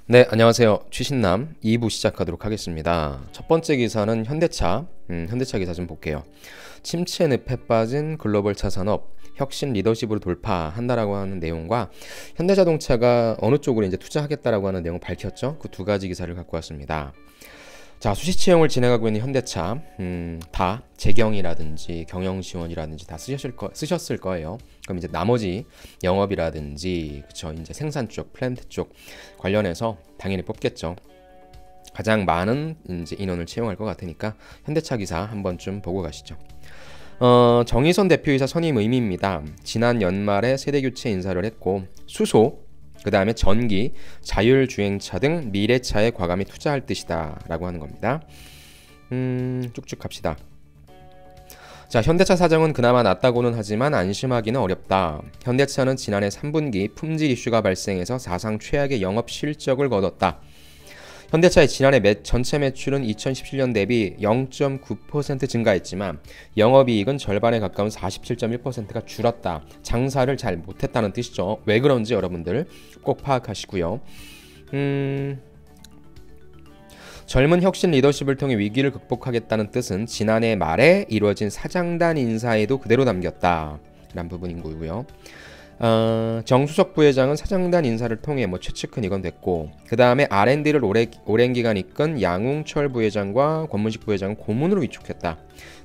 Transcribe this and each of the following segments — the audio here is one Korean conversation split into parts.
네, 안녕하세요. 취신남 2부 시작하도록 하겠습니다. 첫 번째 기사는 현대차, 현대차 기사 좀 볼게요. 침체 늪에 빠진 글로벌 차 산업, 혁신 리더십으로 돌파한다라고 하는 내용과 현대자동차가 어느 쪽으로 이제 투자하겠다라고 하는 내용을 밝혔죠. 그 두 가지 기사를 갖고 왔습니다. 자, 수시 채용을 진행하고 있는 현대차, 다 재경이라든지 경영 지원이라든지 다 쓰셨을 거예요. 그럼 이제 나머지 영업이라든지 그쵸, 이제 생산 쪽, 플랜트 쪽 관련해서 당연히 뽑겠죠. 가장 많은 이제 인원을 채용할 것 같으니까 현대차 기사 한번 좀 보고 가시죠. 정의선 대표이사 선임 의미입니다. 지난 연말에 세대 교체 인사를 했고 수소, 그 다음에 전기, 자율주행차 등 미래차에 과감히 투자할 뜻이다 라고 하는 겁니다. 쭉쭉 갑시다. 자, 현대차 사정은 그나마 낫다고는 하지만 안심하기는 어렵다. 현대차는 지난해 3분기 품질 이슈가 발생해서 사상 최악의 영업 실적을 거뒀다. 현대차의 지난해 전체 매출은 2017년 대비 0.9% 증가했지만 영업이익은 절반에 가까운 47.1%가 줄었다. 장사를 잘 못했다는 뜻이죠. 왜 그런지 여러분들 꼭 파악하시고요. 젊은 혁신 리더십을 통해 위기를 극복하겠다는 뜻은 지난해 말에 이루어진 사장단 인사에도 그대로 담겼다 라는 부분인 거고요. 정수석 부회장은 사장단 인사를 통해 최측근 이건 됐고, 그 다음에 R&D를 오랜 기간 이끈 양웅철 부회장과 권문식 부회장은 고문으로 위촉했다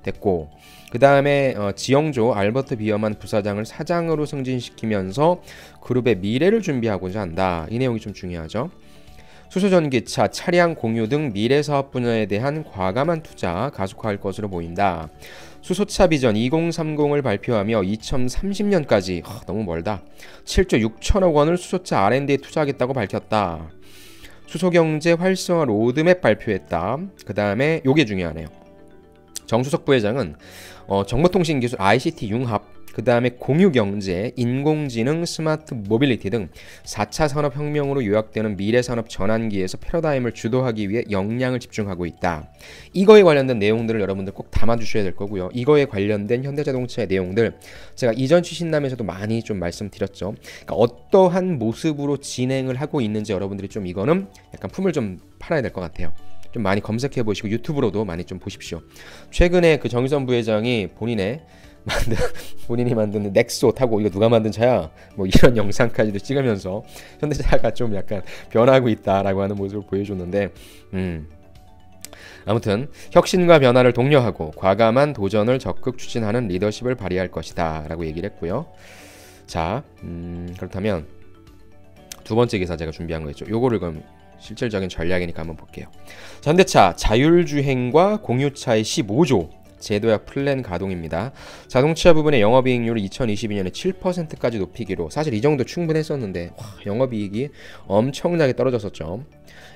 됐고, 그 다음에 지영조 알버트 비어만 부사장을 사장으로 승진시키면서 그룹의 미래를 준비하고자 한다. 이 내용이 좀 중요하죠. 수소전기차, 차량 공유 등 미래사업 분야에 대한 과감한 투자 가속화할 것으로 보인다. 수소차 비전 2030을 발표하며 2030년까지 너무 멀다. 7조 6천억 원을 수소차 R&D에 투자하겠다고 밝혔다. 수소경제 활성화 로드맵 발표했다. 그 다음에 요게 중요하네요. 정수석 부회장은 정보통신기술 ICT 융합, 그 다음에 공유경제, 인공지능, 스마트 모빌리티 등 4차 산업혁명으로 요약되는 미래산업 전환기에서 패러다임을 주도하기 위해 역량을 집중하고 있다. 이거에 관련된 내용들을 여러분들 꼭 담아주셔야 될 거고요. 이거에 관련된 현대자동차의 내용들 제가 이전 취신남에서도 많이 좀 말씀드렸죠. 그러니까 어떠한 모습으로 진행을 하고 있는지 여러분들이 좀 이거는 약간 품을 좀 팔아야 될 것 같아요. 좀 많이 검색해 보시고 유튜브로도 많이 좀 보십시오. 최근에 그 정의선 부회장이 본인이 만든 넥소 타고 이거 누가 만든 차야? 이런 영상까지도 찍으면서 현대차가 좀 약간 변하고 있다라고 하는 모습을 보여줬는데, 아무튼 혁신과 변화를 독려하고 과감한 도전을 적극 추진하는 리더십을 발휘할 것이다 라고 얘기를 했고요. 자, 그렇다면 두 번째 기사 제가 준비한 거 있죠. 요거를 그럼 실질적인 전략이니까 한번 볼게요. 현대차 자율주행과 공유차의 15조 제도약 플랜 가동입니다. 자동차 부분의 영업이익률을 2022년에 7%까지 높이기로, 사실 이 정도 충분했었는데 영업이익이 엄청나게 떨어졌었죠.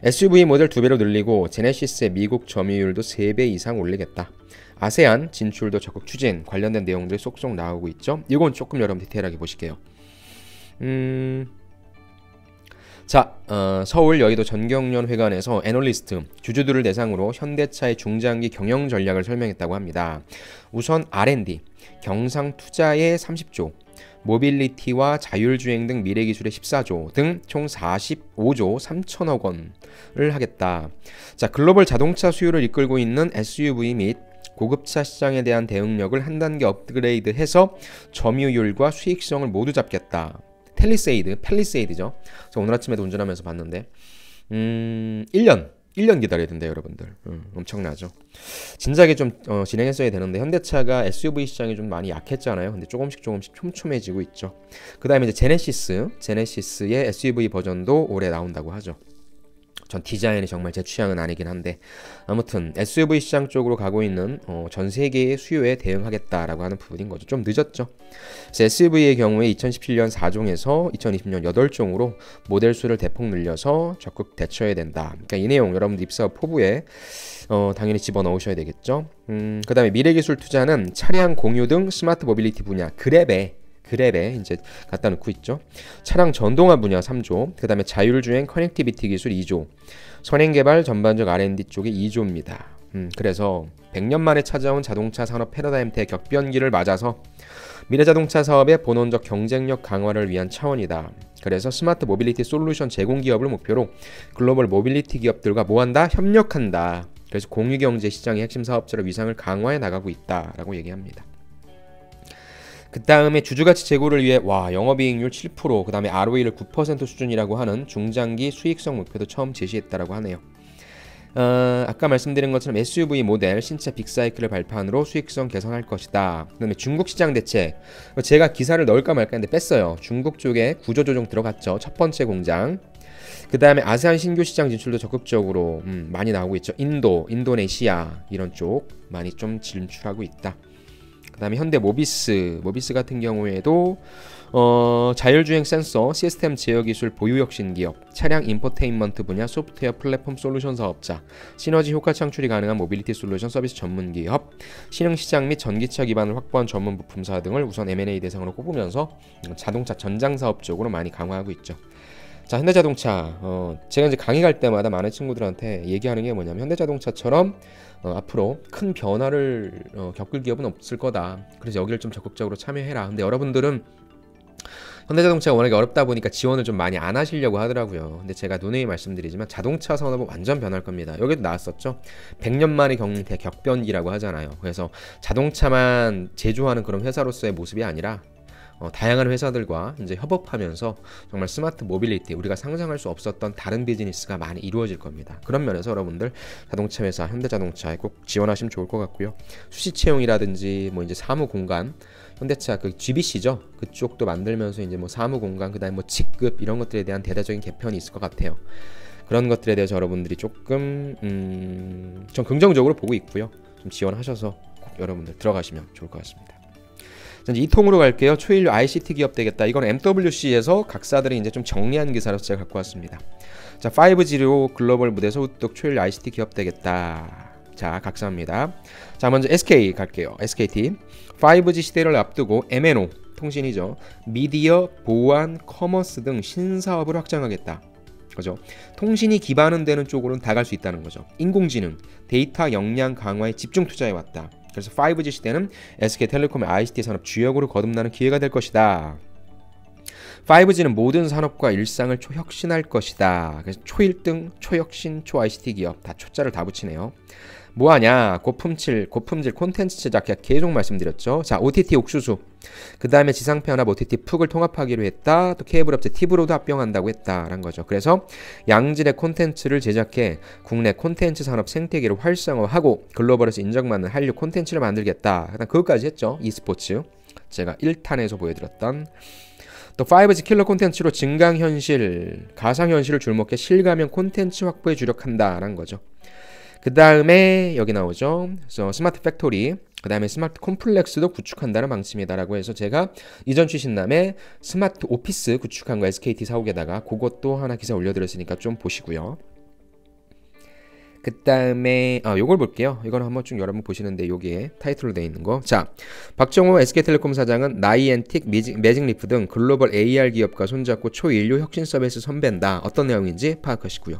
SUV 모델 2배로 늘리고 제네시스의 미국 점유율도 3배 이상 올리겠다. 아세안 진출도 적극 추진, 관련된 내용들이 쏙쏙 나오고 있죠. 이건 조금 여러분 디테일하게 보실게요. 자, 서울 여의도 전경련회관에서 애널리스트, 주주들을 대상으로 현대차의 중장기 경영 전략을 설명했다고 합니다. 우선 R&D, 경상 투자에 30조, 모빌리티와 자율주행 등 미래기술에 14조 등 총 45조 3천억 원을 하겠다. 자, 글로벌 자동차 수요를 이끌고 있는 SUV 및 고급차 시장에 대한 대응력을 한 단계 업그레이드해서 점유율과 수익성을 모두 잡겠다. 팰리세이드죠. 저 오늘 아침에도 운전하면서 봤는데 1년 기다려야 된대요, 여러분들. 엄청나죠. 진작에 좀 진행했어야 되는데 현대차가 SUV 시장이 좀 많이 약했잖아요. 근데 조금씩 촘촘해지고 있죠. 그 다음에 이제 제네시스의 SUV 버전도 올해 나온다고 하죠. 전 디자인이 정말 제 취향은 아니긴 한데, 아무튼 SUV 시장 쪽으로 가고 있는 전 세계의 수요에 대응하겠다라고 하는 부분인 거죠. 좀 늦었죠. 그래서 SUV의 경우에 2017년 4종에서 2020년 8종으로 모델 수를 대폭 늘려서 적극 대처해야 된다. 그러니까 이 내용 여러분들 입사업 포부에 당연히 집어넣으셔야 되겠죠. 그 다음에 미래기술 투자는 차량 공유 등 스마트 모빌리티 분야 그랩에 이제 갖다 놓고 있죠. 차량 전동화 분야 3조, 그 다음에 자율주행 커넥티비티 기술 2조, 선행개발 전반적 R&D 쪽에 2조입니다. 그래서 100년 만에 찾아온 자동차 산업 패러다임 대격변기를 맞아서 미래자동차 사업의 본원적 경쟁력 강화를 위한 차원이다. 그래서 스마트 모빌리티 솔루션 제공 기업을 목표로 글로벌 모빌리티 기업들과 뭐한다? 협력한다. 그래서 공유경제 시장의 핵심 사업자로 위상을 강화해 나가고 있다라고 얘기합니다. 그 다음에 주주가치 제고를 위해 영업이익률 7%, 그 다음에 ROE를 9% 수준이라고 하는 중장기 수익성 목표도 처음 제시했다라고 하네요. 아까 말씀드린 것처럼 SUV 모델 신차 빅사이클을 발판으로 수익성 개선할 것이다. 그 다음에 중국 시장 대책, 제가 기사를 넣을까 말까 했는데 뺐어요. 중국 쪽에 구조조정 들어갔죠. 첫 번째 공장. 그 다음에 아세안 신규 시장 진출도 적극적으로 많이 나오고 있죠. 인도네시아 이런 쪽 많이 좀 진출하고 있다. 그 다음에 현대 모비스 같은 경우에도 자율주행 센서 시스템 제어 기술 보유 혁신 기업, 차량 인포테인먼트 분야 소프트웨어 플랫폼 솔루션 사업자, 시너지 효과 창출이 가능한 모빌리티 솔루션 서비스 전문 기업, 신흥 시장 및 전기차 기반을 확보한 전문 부품사 등을 우선 M&A 대상으로 꼽으면서 자동차 전장 사업 쪽으로 많이 강화하고 있죠. 자, 현대자동차 제가 이제 강의 갈 때마다 많은 친구들한테 얘기하는 게 뭐냐면 현대자동차처럼 앞으로 큰 변화를 겪을 기업은 없을 거다. 그래서 여기를 좀 적극적으로 참여해라. 근데 여러분들은 현대자동차가 워낙에 어렵다 보니까 지원을 좀 많이 안 하시려고 하더라고요. 근데 제가 누누이 말씀드리지만 자동차 산업은 완전 변할 겁니다. 여기도 나왔었죠. 100년 만에 겪는 대격변기라고 하잖아요. 그래서 자동차만 제조하는 그런 회사로서의 모습이 아니라 다양한 회사들과 이제 협업하면서 정말 스마트 모빌리티, 우리가 상상할 수 없었던 다른 비즈니스가 많이 이루어질 겁니다. 그런 면에서 여러분들 자동차 회사 현대자동차에 꼭 지원하시면 좋을 것 같고요. 수시 채용이라든지 뭐 이제 사무 공간, 현대차 그 GBC죠. 그쪽도 만들면서 이제 뭐 사무 공간, 그다음에 뭐 직급 이런 것들에 대한 대대적인 개편이 있을 것 같아요. 그런 것들에 대해서 여러분들이 조금 좀 긍정적으로 보고 있고요. 좀 지원하셔서 꼭 여러분들 들어가시면 좋을 것 같습니다. 이제 이 통으로 갈게요. 초일류 ICT 기업 되겠다. 이건 MWC에서 각사들이 이제 좀 정리한 기사로서 제가 갖고 왔습니다. 자, 5G로 글로벌 무대에서 우뚝 초일류 ICT 기업 되겠다. 자, 각사입니다. 자, 먼저 SK 갈게요. SKT 5G 시대를 앞두고 MNO 통신이죠. 미디어, 보안, 커머스 등 신사업을 확장하겠다. 그죠? 통신이 기반은 되는 쪽으로는 다 갈 수 있다는 거죠. 인공지능, 데이터 역량 강화에 집중 투자해 왔다. 그래서 5G 시대는 SK텔레콤의 ICT 산업 주역으로 거듭나는 기회가 될 것이다. 5G는 모든 산업과 일상을 초혁신할 것이다. 그래서 초일등, 초혁신, 초ICT 기업 다 초자를 다 붙이네요. 뭐하냐? 고품질 콘텐츠 제작 계속 말씀드렸죠. 자, OTT 옥수수, 그 다음에 지상편합 OTT 푹을 통합하기로 했다. 또 케이블 업체 팁으로도 합병한다고 했다라는 거죠. 그래서 양질의 콘텐츠를 제작해 국내 콘텐츠 산업 생태계를 활성화하고 글로벌에서 인정받는 한류 콘텐츠를 만들겠다. 일단 그것까지 했죠. e스포츠 제가 1탄에서 보여드렸던. 또 5G 킬러 콘텐츠로 증강현실, 가상현실을 줄먹게 실감형 콘텐츠 확보에 주력한다라는 거죠. 그 다음에 여기 나오죠. 그래서 스마트 팩토리, 그 다음에 스마트 콤플렉스도 구축한다는 방침이다라고 해서 제가 이전 취신남에 스마트 오피스 구축한 거 SKT 사옥에다가 그것도 하나 기사 올려드렸으니까 좀 보시고요. 그 다음에 요걸 볼게요. 이거는 한번 쭉 여러분 보시는데 여기에 타이틀로 되어 있는 거. 자, 박정호 SK텔레콤 사장은 나이엔틱, 매직리프 등 글로벌 AR 기업과 손잡고 초인류 혁신 서비스 선배한다. 어떤 내용인지 파악하시고요.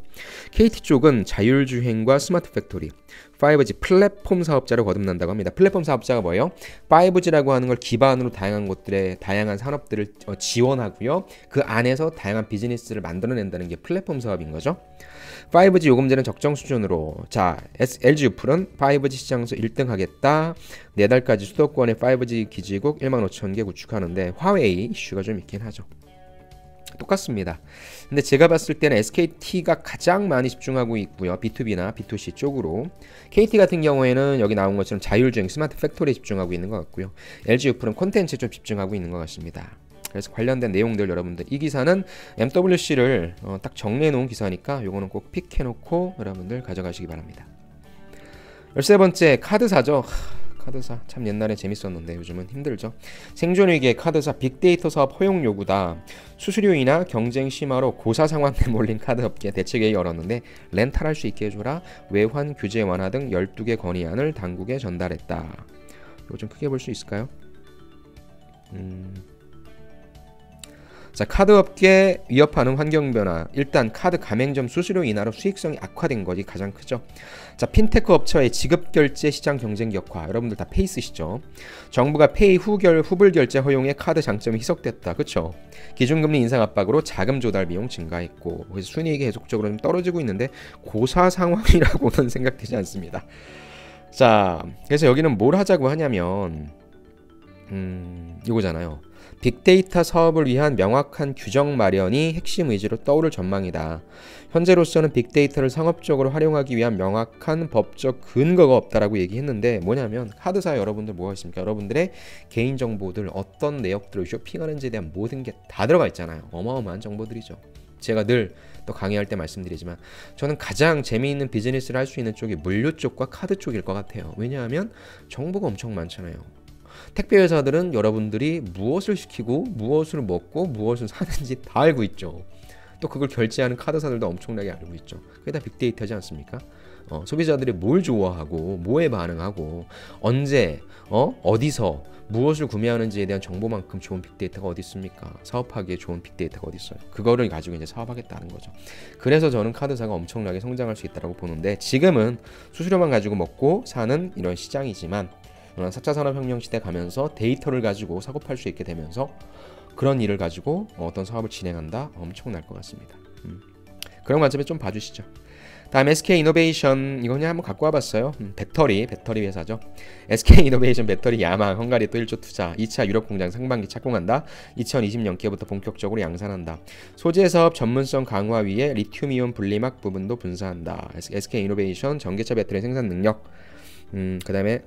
KT 쪽은 자율주행과 스마트 팩토리, 5G 플랫폼 사업자로 거듭난다고 합니다. 플랫폼 사업자가 뭐예요? 5G라고 하는 걸 기반으로 다양한 곳들의 다양한 산업들을 지원하고요. 그 안에서 다양한 비즈니스를 만들어낸다는 게 플랫폼 사업인 거죠. 5G 요금제는 적정 수준으로. 자, LG유플은 5G 시장에서 1등 하겠다. 4달까지 수도권의 5G 기지국 15,000개 구축하는데 화웨이 이슈가 좀 있긴 하죠. 똑같습니다. 근데 제가 봤을 때는 SKT가 가장 많이 집중하고 있고요. B2B나 B2C 쪽으로. KT 같은 경우에는 여기 나온 것처럼 자율주행 스마트 팩토리에 집중하고 있는 것 같고요. LG유플은 콘텐츠에 좀 집중하고 있는 것 같습니다. 그래서 관련된 내용들 여러분들, 이 기사는 MWC를 딱 정리해 놓은 기사니까 요거는 꼭 픽해놓고 여러분들 가져가시기 바랍니다. 13번째 카드사죠. 카드사 참 옛날에 재밌었는데 요즘은 힘들죠. 생존위기의 카드사 빅데이터 사업 허용 요구다. 수수료이나 경쟁 심화로 고사 상황 내몰린 카드 업계 대책회의 열었는데 렌탈할 수 있게 해줘라. 외환 규제 완화 등 12개 건의안을 당국에 전달했다. 이거 좀 크게 볼 수 있을까요? 자, 카드업계 위협하는 환경변화. 일단 카드 가맹점 수수료 인하로 수익성이 악화된 것이 가장 크죠. 자, 핀테크 업체의 지급결제 시장 경쟁 격화. 여러분들 다 페이 쓰시죠. 정부가 페이 후불 결제 허용에 카드 장점이 희석됐다. 그렇죠? 기준금리 인상 압박으로 자금 조달 비용 증가했고, 그래서 순이익이 계속적으로 좀 떨어지고 있는데 고사 상황이라고는 생각되지 않습니다. 자, 그래서 여기는 뭘 하자고 하냐면 이거잖아요. 빅데이터 사업을 위한 명확한 규정 마련이 핵심 의지로 떠오를 전망이다. 현재로서는 빅데이터를 상업적으로 활용하기 위한 명확한 법적 근거가 없다라고 얘기했는데, 뭐냐면 카드사 여러분들 뭐가 있습니까? 여러분들의 개인정보들, 어떤 내역들을 쇼핑하는지에 대한 모든 게 다 들어가 있잖아요. 어마어마한 정보들이죠. 제가 늘 또 강의할 때 말씀드리지만 저는 가장 재미있는 비즈니스를 할 수 있는 쪽이 물류 쪽과 카드 쪽일 것 같아요. 왜냐하면 정보가 엄청 많잖아요. 택배 회사들은 여러분들이 무엇을 시키고 무엇을 먹고 무엇을 사는지 다 알고 있죠. 또 그걸 결제하는 카드사들도 엄청나게 알고 있죠. 그게 다 빅데이터지 않습니까? 소비자들이 뭘 좋아하고 뭐에 반응하고 언제 어디서 무엇을 구매하는지에 대한 정보만큼 좋은 빅데이터가 어디 있습니까? 사업하기에 좋은 빅데이터가 어디 있어요? 그거를 가지고 이제 사업하겠다는 거죠. 그래서 저는 카드사가 엄청나게 성장할 수 있다고 보는데, 지금은 수수료만 가지고 먹고 사는 이런 시장이지만 4차 산업혁명 시대 가면서 데이터를 가지고 사고 팔 수 있게 되면서 그런 일을 가지고 어떤 사업을 진행한다? 엄청날 것 같습니다. 그런 관점에 좀 봐주시죠. 다음 SK이노베이션, 이거 그냥 한번 갖고 와봤어요. 배터리 회사죠. SK이노베이션 배터리 야망 헝가리 또 1조 투자. 2차 유럽 공장 상반기 착공한다. 2020년께부터 본격적으로 양산한다. 소재 사업 전문성 강화 위에 리튬이온 분리막 부분도 분사한다. SK이노베이션 전기차 배터리 생산 능력. 그 다음에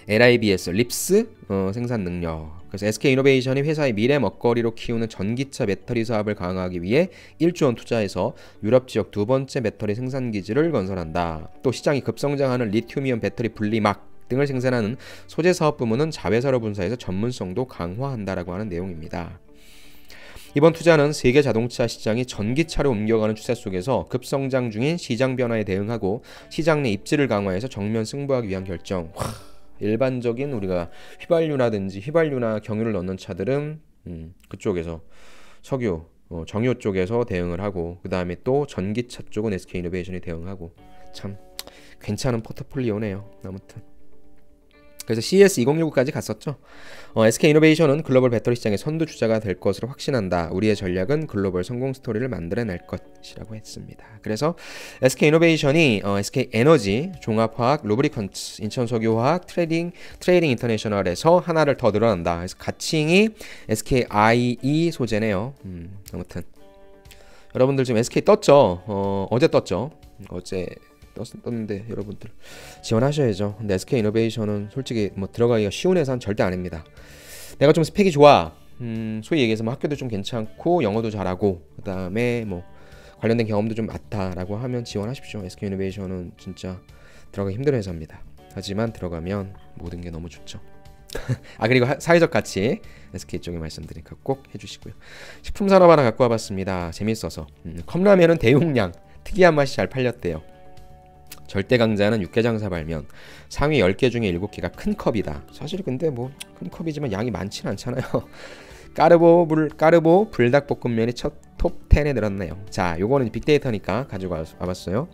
LIBS, 립스 생산 능력. 그래서 SK이노베이션이 회사의 미래 먹거리로 키우는 전기차 배터리 사업을 강화하기 위해 1조 원 투자해서 유럽 지역 두 번째 배터리 생산 기지를 건설한다. 또 시장이 급성장하는 리튬이온 배터리 분리막 등을 생산하는 소재 사업 부문은 자회사로 분사해서 전문성도 강화한다라고 하는 내용입니다. 이번 투자는 세계 자동차 시장이 전기차로 옮겨가는 추세 속에서 급성장 중인 시장 변화에 대응하고 시장 내 입지를 강화해서 정면 승부하기 위한 결정. 일반적인 우리가 휘발유나 경유를 넣는 차들은 그쪽에서 석유, 정유 쪽에서 대응을 하고, 그 다음에 또 전기차 쪽은 SK이노베이션이 대응하고, 참 괜찮은 포트폴리오네요. 아무튼 그래서 CES 2019까지 갔었죠. SK이노베이션은 글로벌 배터리 시장의 선두주자가 될 것으로 확신한다. 우리의 전략은 글로벌 성공 스토리를 만들어낼 것이라고 했습니다. 그래서 SK이노베이션이 SK에너지, 종합화학, 루브리컨트, 인천석유화학, 트레이딩 인터내셔널에서 하나를 더 늘어난다. 그래서 가칭이 SKIE 소재네요. 아무튼 여러분들 지금 SK 떴죠? 어제 떴죠? 어제 떴는데 여러분들 지원하셔야죠. 근데 SK이노베이션은 솔직히 뭐 들어가기가 쉬운 회사는 절대 아닙니다. 내가 좀 스펙이 좋아, 소위 얘기해서 뭐 학교도 좀 괜찮고 영어도 잘하고 그 다음에 뭐 관련된 경험도 좀 많다라고 하면 지원하십시오. SK이노베이션은 진짜 들어가기 힘든 회사입니다. 하지만 들어가면 모든 게 너무 좋죠. 그리고 사회적 가치 SK 쪽에 말씀드리니까 꼭 해주시고요. 식품산업 하나 갖고 와봤습니다. 재밌어서. 컵라면은 대용량, 특이한 맛이 잘 팔렸대요. 절대 강자는 육개장사 발면, 상위 10개 중에 7개가 큰 컵이다. 사실 근데 뭐 큰 컵이지만 양이 많지는 않잖아요. 까르보 불닭볶음면이 첫 톱 10에 들었네요. 자, 요거는 빅데이터니까 가지고 와봤어요.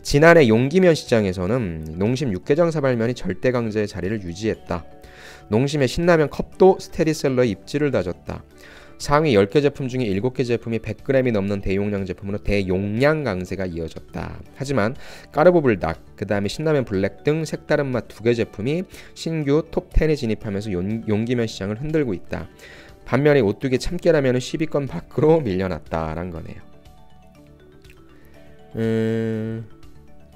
지난해 용기면 시장에서는 농심 육개장사 발면이 절대 강자의 자리를 유지했다. 농심의 신라면 컵도 스테디셀러의 입지를 다졌다. 상위 10개 제품 중에 7개 제품이 100g이 넘는 대용량 제품으로 대용량 강세가 이어졌다. 하지만 까르보 불닭, 그 다음에 신라면 블랙 등 색다른 맛 2개 제품이 신규 톱10에 진입하면서 용기면 시장을 흔들고 있다. 반면에 오뚜기 참깨라면은 10위권 밖으로 밀려났다라는 거네요.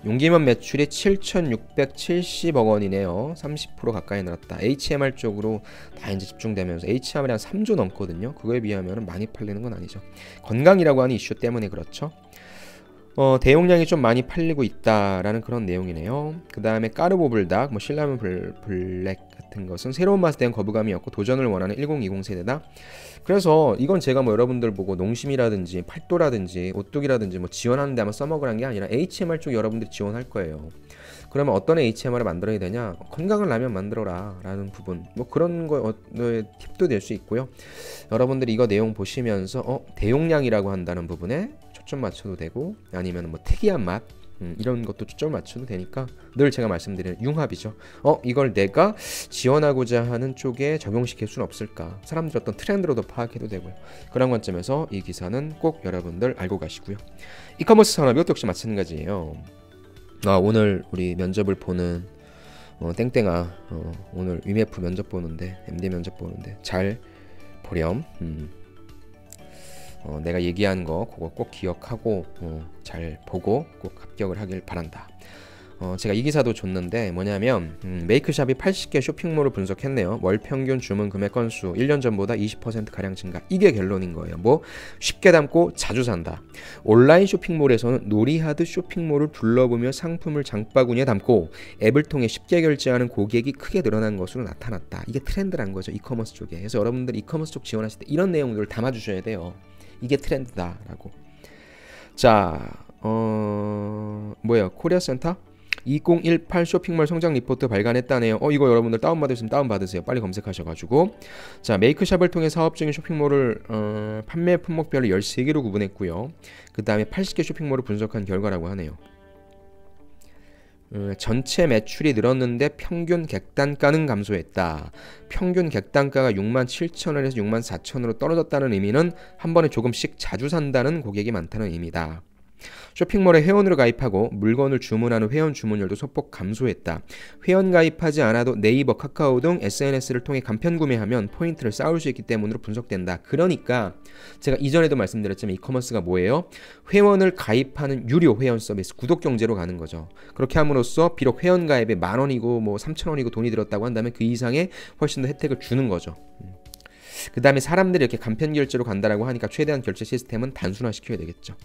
용기면 매출이 7,670억 원이네요. 30% 가까이 늘었다. HMR 쪽으로 다 이제 집중되면서 HMR이 한 3조 넘거든요. 그거에 비하면 많이 팔리는 건 아니죠. 건강이라고 하는 이슈 때문에 그렇죠. 대용량이 좀 많이 팔리고 있다라는 그런 내용이네요. 그 다음에 까르보 불닭, 뭐 신라면 블랙 같은 것은 새로운 맛에 대한 거부감이었고 도전을 원하는 1020 세대다. 그래서 이건 제가 뭐 여러분들 보고 농심이라든지 팔도라든지 오뚜기라든지 뭐 지원하는데 아마 써먹으란 게 아니라 HMR 쪽 여러분들이 지원할 거예요. 그러면 어떤 HMR을 만들어야 되냐? 건강한 라면 만들어라 라는 부분, 뭐 그런 거의 팁도 될 수 있고요. 여러분들이 이거 내용 보시면서 대용량이라고 한다는 부분에 초점 맞춰도 되고, 아니면 뭐 특이한 맛 이런 것도 초점 맞춰도 되니까 늘 제가 말씀드리는 융합이죠. 이걸 내가 지원하고자 하는 쪽에 적용시킬 수는 없을까? 사람들 어떤 트렌드로도 파악해도 되고요. 그런 관점에서 이 기사는 꼭 여러분들 알고 가시고요. 이커머스 산업 이것도 역시 마찬가지예요. 오늘 우리 면접을 보는 땡땡아, 오늘 위메프 면접 보는데, MD 면접 보는데 잘 보렴. 내가 얘기한 거 그거 꼭 기억하고 잘 보고 꼭 합격을 하길 바란다. 제가 이 기사도 줬는데 뭐냐면 메이크샵이 80개 쇼핑몰을 분석했네요. 월 평균 주문 금액 건수 1년 전보다 20%가량 증가. 이게 결론인 거예요. 뭐 쉽게 담고 자주 산다. 온라인 쇼핑몰에서는 놀이하듯 쇼핑몰을 둘러보며 상품을 장바구니에 담고 앱을 통해 쉽게 결제하는 고객이 크게 늘어난 것으로 나타났다. 이게 트렌드란 거죠. 이커머스 쪽에. 그래서 여러분들 이커머스 쪽 지원하실 때 이런 내용들을 담아주셔야 돼요. 이게 트렌드다라고. 자, 코리아센터 2018 쇼핑몰 성장 리포트 발간했다네요. 이거 여러분들 다운받으시면 다운받으세요. 빨리 검색하셔가지고. 자, 메이크샵을 통해 사업 중인 쇼핑몰을 판매 품목별로 13개로 구분했고요. 그 다음에 80개 쇼핑몰을 분석한 결과라고 하네요. 전체 매출이 늘었는데 평균 객단가는 감소했다. 평균 객단가가 67,000원에서 64,000원으로 떨어졌다는 의미는 한 번에 조금씩 자주 산다는 고객이 많다는 의미다. 쇼핑몰에 회원으로 가입하고 물건을 주문하는 회원 주문율도 소폭 감소했다. 회원 가입하지 않아도 네이버, 카카오 등 SNS를 통해 간편 구매하면 포인트를 쌓을 수 있기 때문으로 분석된다. 그러니까 제가 이전에도 말씀드렸지만 이커머스가 뭐예요? 회원을 가입하는 유료 회원 서비스, 구독 경제로 가는 거죠. 그렇게 함으로써 비록 회원 가입에 10,000원이고 뭐 3,000원이고 돈이 들었다고 한다면 그 이상의 훨씬 더 혜택을 주는 거죠. 그 다음에 사람들이 이렇게 간편 결제로 간다라고 하니까 최대한 결제 시스템은 단순화시켜야 되겠죠.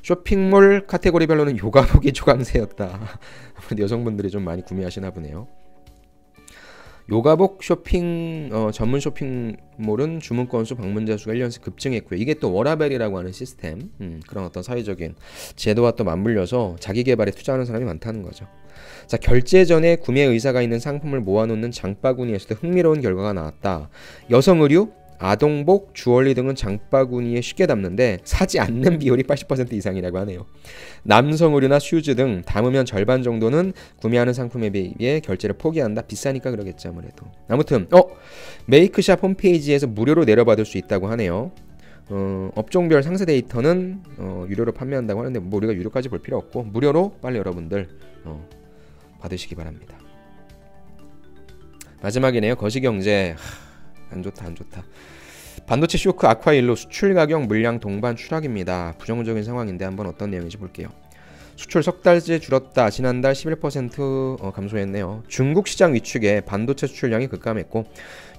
쇼핑몰 카테고리별로는 요가복이 조강세였다. 여성분들이 좀 많이 구매하시나 보네요. 요가복 쇼핑 전문 쇼핑몰은 주문 건수, 방문자 수가 1년씩 급증했고요. 이게 또 워라벨이라고 하는 시스템, 그런 어떤 사회적인 제도와 또 맞물려서 자기 개발에 투자하는 사람이 많다는 거죠. 자, 결제 전에 구매 의사가 있는 상품을 모아놓는 장바구니에서도 흥미로운 결과가 나왔다. 여성 의류, 아동복, 주얼리 등은 장바구니에 쉽게 담는데 사지 않는 비율이 80% 이상이라고 하네요. 남성 의류나 슈즈 등 담으면 절반 정도는 구매하는 상품에 비해 결제를 포기한다. 비싸니까 그러겠죠 아무래도. 아무튼 메이크샵 홈페이지에서 무료로 내려받을 수 있다고 하네요. 업종별 상세 데이터는 유료로 판매한다고 하는데 뭐 우리가 유료까지 볼 필요 없고 무료로 빨리 여러분들 받으시기 바랍니다. 마지막이네요. 거시경제. 안 좋다. 반도체 쇼크 아쿠아일로 수출 가격 물량 동반 추락입니다. 부정적인 상황인데 한번 어떤 내용인지 볼게요. 수출 석 달째 줄었다. 지난달 11% 감소했네요. 중국 시장 위축에 반도체 수출량이 급감했고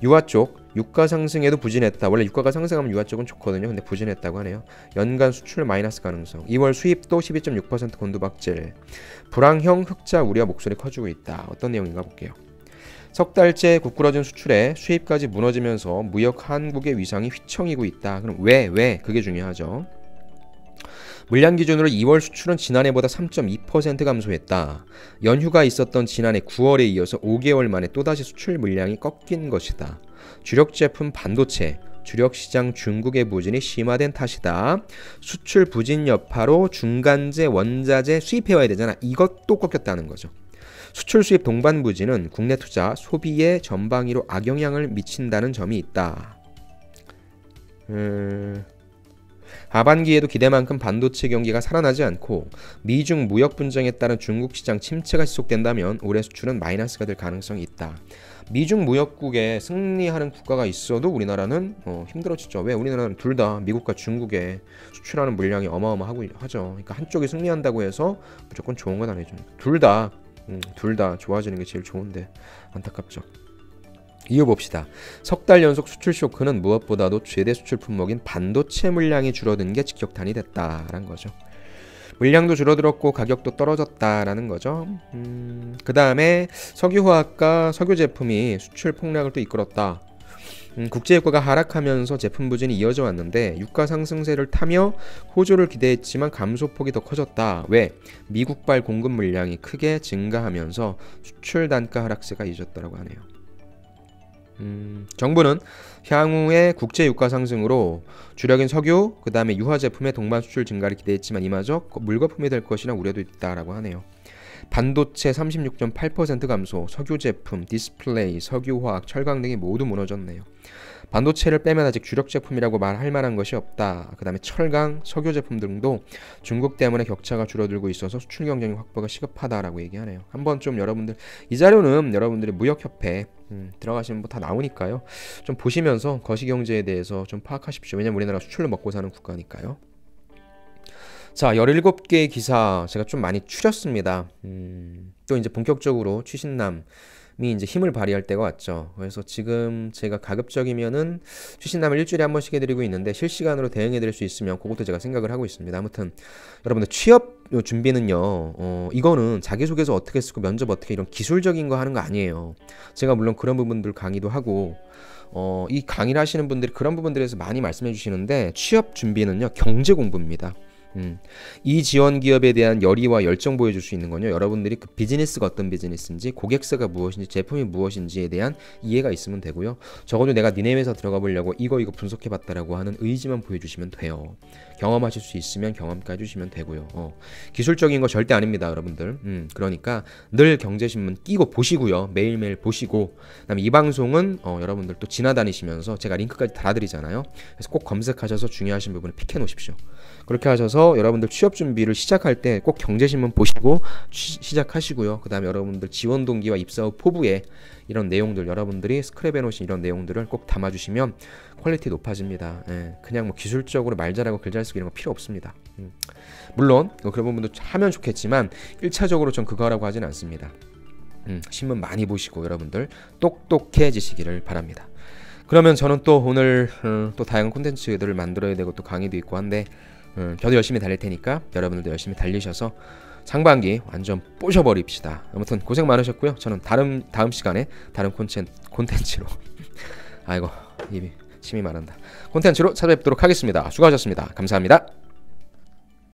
유화 쪽 유가 상승에도 부진했다. 원래 유가가 상승하면 유화 쪽은 좋거든요. 근데 부진했다고 하네요. 연간 수출 마이너스 가능성. 2월 수입도 12.6% 곤두박질. 불황형 흑자 우려 목소리 커지고 있다. 어떤 내용인가 볼게요. 석 달째 구꾸러진 수출에 수입까지 무너지면서 무역 한국의 위상이 휘청이고 있다. 그럼 왜? 그게 중요하죠. 물량 기준으로 2월 수출은 지난해보다 3.2% 감소했다. 연휴가 있었던 지난해 9월에 이어서 5개월 만에 또다시 수출 물량이 꺾인 것이다. 주력 제품 반도체, 주력 시장 중국의 부진이 심화된 탓이다. 수출 부진 여파로 중간재, 원자재 수입해와야 되잖아. 이것도 꺾였다는 거죠. 수출 수입 동반 부진은 국내 투자, 소비에 전방위로 악영향을 미친다는 점이 있다. 하반기에도 기대만큼 반도체 경기가 살아나지 않고 미중 무역 분쟁에 따른 중국 시장 침체가 지속된다면 올해 수출은 마이너스가 될 가능성이 있다. 미중 무역국에 승리하는 국가가 있어도 우리나라는 힘들어지죠. 왜? 우리나라는 둘 다 미국과 중국에 수출하는 물량이 어마어마하고 하죠. 그러니까 한쪽이 승리한다고 해서 무조건 좋은 건 아니죠. 둘 다 좋아지는 게 제일 좋은데 안타깝죠. 이어 봅시다. 석 달 연속 수출 쇼크는 무엇보다도 최대 수출 품목인 반도체 물량이 줄어든 게 직격탄이 됐다라는 거죠. 물량도 줄어들었고 가격도 떨어졌다라는 거죠. 그 다음에 석유화학과 석유 제품이 수출 폭락을 또 이끌었다. 국제유가가 하락하면서 제품 부진이 이어져 왔는데 유가 상승세를 타며 호조를 기대했지만 감소폭이 더 커졌다. 왜? 미국발 공급 물량이 크게 증가하면서 수출 단가 하락세가 이어졌다고 하네요. 정부는 향후의 국제 유가 상승으로 주력인 석유, 그 다음에 유화 제품의 동반 수출 증가를 기대했지만 이마저 물거품이 될 것이라 우려도 있다라고 하네요. 반도체 36.8% 감소, 석유 제품, 디스플레이, 석유화학, 철강 등이 모두 무너졌네요. 반도체를 빼면 아직 주력 제품이라고 말할 만한 것이 없다. 그 다음에 철강, 석유 제품 등도 중국 때문에 격차가 줄어들고 있어서 수출 경쟁 확보가 시급하다라고 얘기하네요. 한번 좀 여러분들 이 자료는 여러분들의 무역협회 들어가시면 뭐 다 나오니까요. 좀 보시면서 거시경제에 대해서 좀 파악하십시오. 왜냐면 우리나라 수출로 먹고 사는 국가니까요. 자, 17개의 기사 제가 좀 많이 추렸습니다. 또 이제 본격적으로 취신남이 이제 힘을 발휘할 때가 왔죠. 그래서 지금 제가 가급적이면은 취신남을 일주일에 한 번씩 해드리고 있는데 실시간으로 대응해드릴 수 있으면 그것도 제가 생각을 하고 있습니다. 아무튼 여러분들 취업 준비는요, 이거는 자기소개서 어떻게 쓰고 면접 어떻게 이런 기술적인 거 하는 거 아니에요. 제가 물론 그런 부분들 강의도 하고 이 강의를 하시는 분들이 그런 부분들에서 많이 말씀해 주시는데 취업 준비는요 경제 공부입니다. 이 지원 기업에 대한 열의와 열정 보여줄 수 있는 건요, 여러분들이 그 비즈니스가 어떤 비즈니스인지, 고객사가 무엇인지, 제품이 무엇인지에 대한 이해가 있으면 되고요. 적어도 내가 니네 회사 들어가 보려고 이거 분석해 봤다라고 하는 의지만 보여주시면 돼요. 경험하실 수 있으면 경험까지 해주시면 되고요. 기술적인 거 절대 아닙니다, 여러분들. 그러니까 늘 경제신문 끼고 보시고요. 매일매일 보시고, 그다음에 이 방송은 여러분들 또 지나다니시면서 제가 링크까지 달아드리잖아요. 그래서 꼭 검색하셔서 중요하신 부분을 픽해 놓으십시오. 그렇게 하셔서 여러분들 취업 준비를 시작할 때 꼭 경제신문 보시고 시작하시고요. 그 다음에 여러분들 지원 동기와 입사 후 포부에 이런 내용들, 여러분들이 스크랩해 놓으신 이런 내용들을 꼭 담아주시면 퀄리티 높아집니다. 그냥 뭐 기술적으로 말 잘하고 글 잘 쓰고 이런 거 필요 없습니다. 물론 그런 부분도 하면 좋겠지만 1차적으로 전 그거 하라고 하진 않습니다. 신문 많이 보시고 여러분들 똑똑해지시기를 바랍니다. 그러면 저는 또 오늘 또 다양한 콘텐츠들을 만들어야 되고 또 강의도 있고 한데 저도 열심히 달릴 테니까 여러분들도 열심히 달리셔서 상반기 완전 부셔버립시다. 아무튼 고생 많으셨고요. 저는 다음 시간에 다른 콘텐츠로 아이고 입이 침이 마른다. 콘텐츠로 찾아뵙도록 하겠습니다. 수고하셨습니다. 감사합니다.